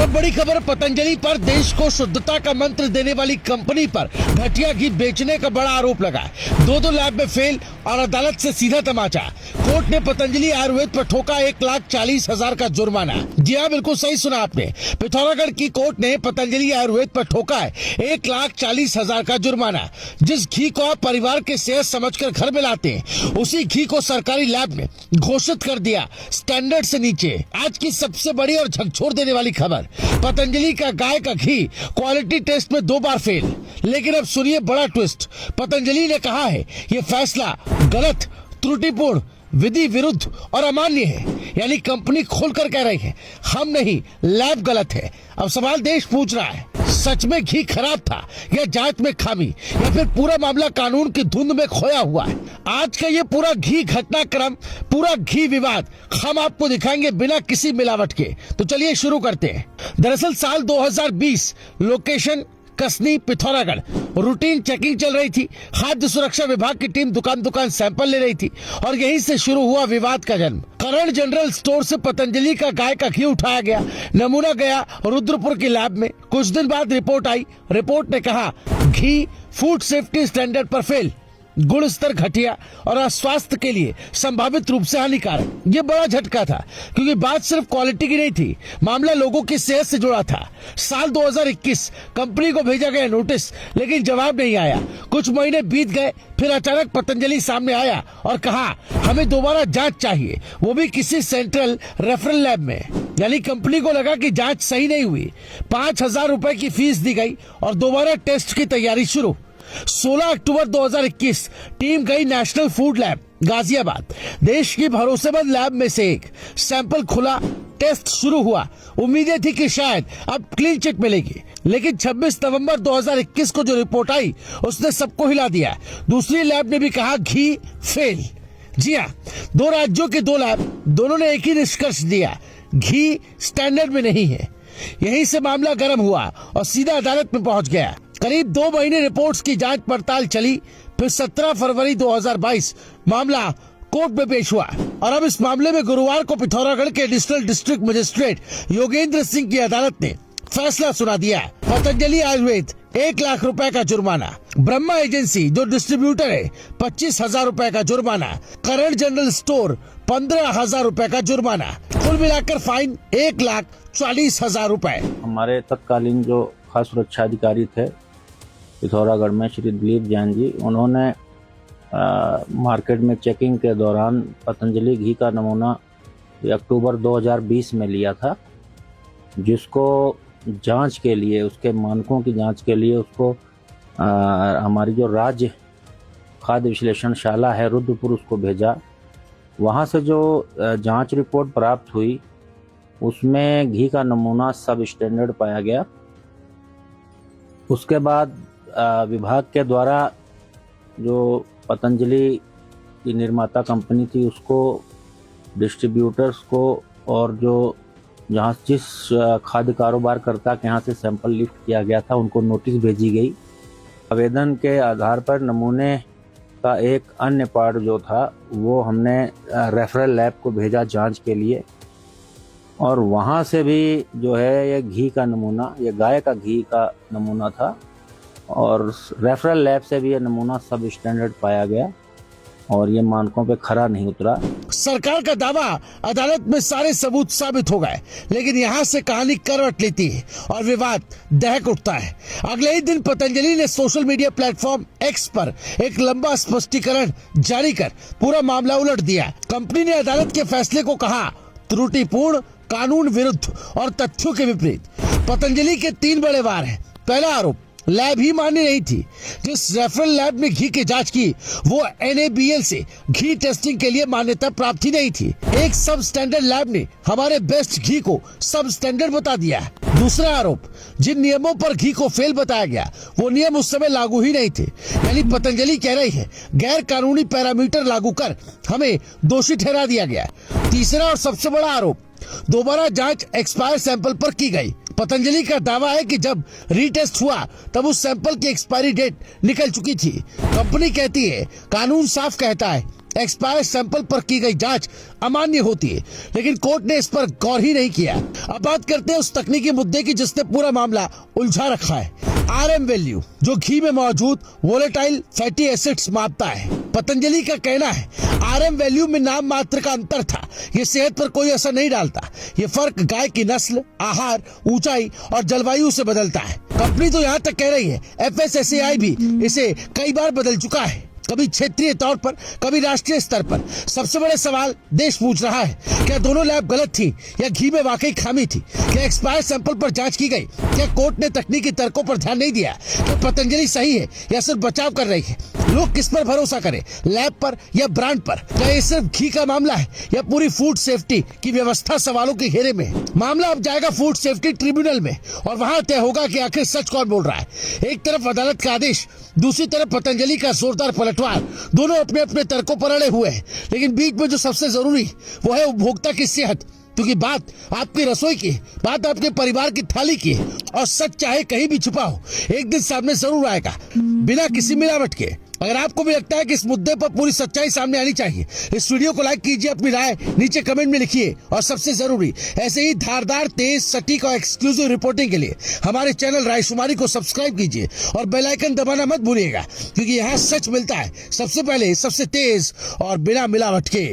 अब बड़ी खबर पतंजलि पर। देश को शुद्धता का मंत्र देने वाली कंपनी पर घटिया घी बेचने का बड़ा आरोप लगा। दो लैब में फेल और अदालत से सीधा तमाचा। कोर्ट ने पतंजलि आयुर्वेद पर ठोका 1,40,000 का जुर्माना। जी हाँ, बिल्कुल सही सुना आपने। पिथौरागढ़ की कोर्ट ने पतंजलि आयुर्वेद पर ठोका है 1,40,000 का जुर्माना। जिस घी को आप परिवार के सेहत समझकर घर में लाते हैं, उसी घी को सरकारी लैब में घोषित कर दिया स्टैंडर्ड से नीचे। आज की सबसे बड़ी और झकझोर देने वाली खबर, पतंजलि का गाय का घी क्वालिटी टेस्ट में 2 बार फेल। लेकिन अब सुनिए बड़ा ट्विस्ट। पतंजलि ने कहा है ये फैसला गलत, त्रुटिपूर्ण, विधि विरुद्ध और अमान्य है। यानी कंपनी खोलकर कह रही है हम नहीं, लैब गलत है। अब सवाल देश पूछ रहा है, सच में घी खराब था या जांच में खामी, या फिर पूरा मामला कानून की धुंध में खोया हुआ है? आज का ये पूरा घी घटनाक्रम, पूरा घी विवाद हम आपको दिखाएंगे बिना किसी मिलावट के। तो चलिए शुरू करते हैं। दरअसल साल 2020, लोकेशन कसनी, पिथौरागढ़। रूटीन चेकिंग चल रही थी। खाद्य सुरक्षा विभाग की टीम दुकान दुकान सैंपल ले रही थी और यहीं से शुरू हुआ विवाद का जन्म। करण जनरल स्टोर से पतंजलि का गाय का घी उठाया गया। नमूना गया रुद्रपुर की लैब में। कुछ दिन बाद रिपोर्ट आई। रिपोर्ट ने कहा घी फूड सेफ्टी स्टैंडर्ड पर फेल, गुण स्तर घटिया और स्वास्थ्य के लिए संभावित रूप से हानिकारक। ये बड़ा झटका था क्योंकि बात सिर्फ क्वालिटी की नहीं थी, मामला लोगों की सेहत से जुड़ा था। साल 2021 कंपनी को भेजा गया नोटिस, लेकिन जवाब नहीं आया। कुछ महीने बीत गए, फिर अचानक पतंजलि सामने आया और कहा हमें दोबारा जांच चाहिए, वो भी किसी सेंट्रल रेफरल लैब में। यानी कंपनी को लगा कि जांच सही नहीं हुई। 5,000 रुपए की फीस दी गई और दोबारा टेस्ट की तैयारी शुरू। 16 अक्टूबर 2021 टीम गई नेशनल फूड लैब गाजियाबाद, देश की भरोसेमंद लैब में से एक। सैंपल खुला, टेस्ट शुरू हुआ। उम्मीदें थी कि शायद अब क्लीन चिट मिलेगी, लेकिन 26 नवंबर 2021 को जो रिपोर्ट आई उसने सबको हिला दिया। दूसरी लैब ने भी कहा घी फेल। जी हाँ, 2 राज्यों के 2 लैब, दोनों ने एक ही निष्कर्ष दिया, घी स्टैंडर्ड में नहीं है। यहीं से मामला गर्म हुआ और सीधा अदालत में पहुंच गया। करीब 2 महीने रिपोर्ट्स की जांच पड़ताल चली। फिर 17 फरवरी 2022 मामला कोर्ट में पेश हुआ और अब इस मामले में गुरुवार को पिथौरागढ़ के additional district magistrate Yogendra Singh की अदालत ने फैसला सुना दिया। पतंजलि आयुर्वेद 1 लाख रुपए का जुर्माना, ब्रह्मा एजेंसी जो डिस्ट्रीब्यूटर है 25,000 रुपए का जुर्माना, करण जनरल स्टोर 15,000 रुपए का जुर्माना, कुल मिलाकर फाइन 1,40,000 रुपए। हमारे तत्कालीन जो खास सुरक्षा अधिकारी थे पिथौरागढ़ में, श्री दिलीप जैन जी, उन्होंने मार्केट में चेकिंग के दौरान पतंजलि घी का नमूना अक्टूबर 2020 में लिया था, जिसको जांच के लिए, उसके मानकों की जांच के लिए उसको हमारी जो राज्य खाद्य विश्लेषणशाला है रुद्रपुर, उसको भेजा। वहाँ से जो जांच रिपोर्ट प्राप्त हुई उसमें घी का नमूना सब स्टैंडर्ड पाया गया। उसके बाद विभाग के द्वारा जो पतंजलि की निर्माता कंपनी थी उसको, डिस्ट्रीब्यूटर्स को और जो जहाँ जिस खाद्य कारोबारकर्ता के यहाँ से सैंपल लिफ्ट किया गया था उनको नोटिस भेजी गई। आवेदन के आधार पर नमूने का एक अन्य पार्ट जो था वो हमने रेफरल लैब को भेजा जांच के लिए, और वहाँ से भी जो है ये घी का नमूना, ये गाय का घी का नमूना था, और रेफरल लैब से भी ये नमूना सब स्टैंडर्ड पाया गया और ये मानकों पे खरा नहीं उतरा। सरकार का दावा अदालत में सारे सबूत साबित हो गए, लेकिन यहाँ से कहानी करवट लेती है और विवाद दहक उठता है। अगले ही दिन पतंजलि ने सोशल मीडिया प्लेटफॉर्म एक्स पर एक लंबा स्पष्टीकरण जारी कर पूरा मामला उलट दिया। कंपनी ने अदालत के फैसले को कहा त्रुटिपूर्ण, कानून विरुद्ध और तथ्यों के विपरीत। पतंजलि के 3 बड़े वार हैं। पहला आरोप, लैब ही मान्य नहीं थी। जिस रेफरल लैब ने घी की जांच की वो NABL से घी टेस्टिंग के लिए मान्यता प्राप्त ही नहीं थी। एक सब स्टैंडर्ड लैब ने हमारे बेस्ट घी को सब स्टैंडर्ड बता दिया। दूसरा आरोप, जिन नियमों पर घी को फेल बताया गया वो नियम उस समय लागू ही नहीं थे। यानी पतंजलि कह रही है गैर कानूनी पैरामीटर लागू कर हमें दोषी ठहरा दिया गया। तीसरा और सबसे बड़ा आरोप, दोबारा जांच एक्सपायर सैंपल पर की गई। पतंजलि का दावा है कि जब रीटेस्ट हुआ तब उस सैंपल की एक्सपायरी डेट निकल चुकी थी। कंपनी कहती है कानून साफ कहता है एक्सपायर सैंपल पर की गई जांच अमान्य होती है, लेकिन कोर्ट ने इस पर गौर ही नहीं किया। अब बात करते हैं उस तकनीकी मुद्दे की जिसने पूरा मामला उलझा रखा है। RM वैल्यू, जो घी में मौजूद वोलेटाइल फैटी एसिड्स मापता है। पतंजलि का कहना है RM वैल्यू में नाम मात्र का अंतर था, ये सेहत पर कोई असर नहीं डालता। ये फर्क गाय की नस्ल, आहार, ऊंचाई और जलवायु से बदलता है। कंपनी तो यहाँ तक कह रही है FSSAI भी इसे कई बार बदल चुका है, कभी क्षेत्रीय तौर पर, कभी राष्ट्रीय स्तर पर। सबसे बड़े सवाल देश पूछ रहा है, क्या दोनों लैब गलत थी या घी में वाकई खामी थी? क्या एक्सपायर सैंपल पर जांच की गई? क्या कोर्ट ने तकनीकी तर्कों पर ध्यान नहीं दिया? क्या पतंजलि सही है या सिर्फ बचाव कर रही है? लोग किस पर भरोसा करें, लैब पर या ब्रांड पर? क्या ये सिर्फ घी का मामला है या पूरी फूड सेफ्टी की व्यवस्था सवालों के घेरे में है? मामला अब जाएगा फूड सेफ्टी ट्रिब्यूनल में और वहां तय होगा कि आखिर सच कौन बोल रहा है। एक तरफ अदालत का आदेश, दूसरी तरफ पतंजलि का जोरदार पलटवार। दोनों अपने अपने तर्कों पर अड़े हुए हैं, लेकिन बीच में जो सबसे जरूरी वो है उपभोक्ता की सेहत, क्योंकि बात आपकी रसोई की, बात आपके परिवार की थाली की है। और सच चाहे कहीं भी छुपा हो, एक दिन सामने जरूर आएगा, बिना किसी मिलावट के। अगर आपको भी लगता है कि इस मुद्दे पर पूरी सच्चाई सामने आनी चाहिए, इस वीडियो को लाइक कीजिए, अपनी राय नीचे कमेंट में लिखिए और सबसे जरूरी ऐसे ही धारदार, तेज, सटीक और एक्सक्लूसिव रिपोर्टिंग के लिए हमारे चैनल रायशुमारी को सब्सक्राइब कीजिए और बेल आइकन दबाना मत भूलिएगा, क्योंकि यहाँ सच मिलता है सबसे पहले, सबसे तेज और बिना मिलावट के।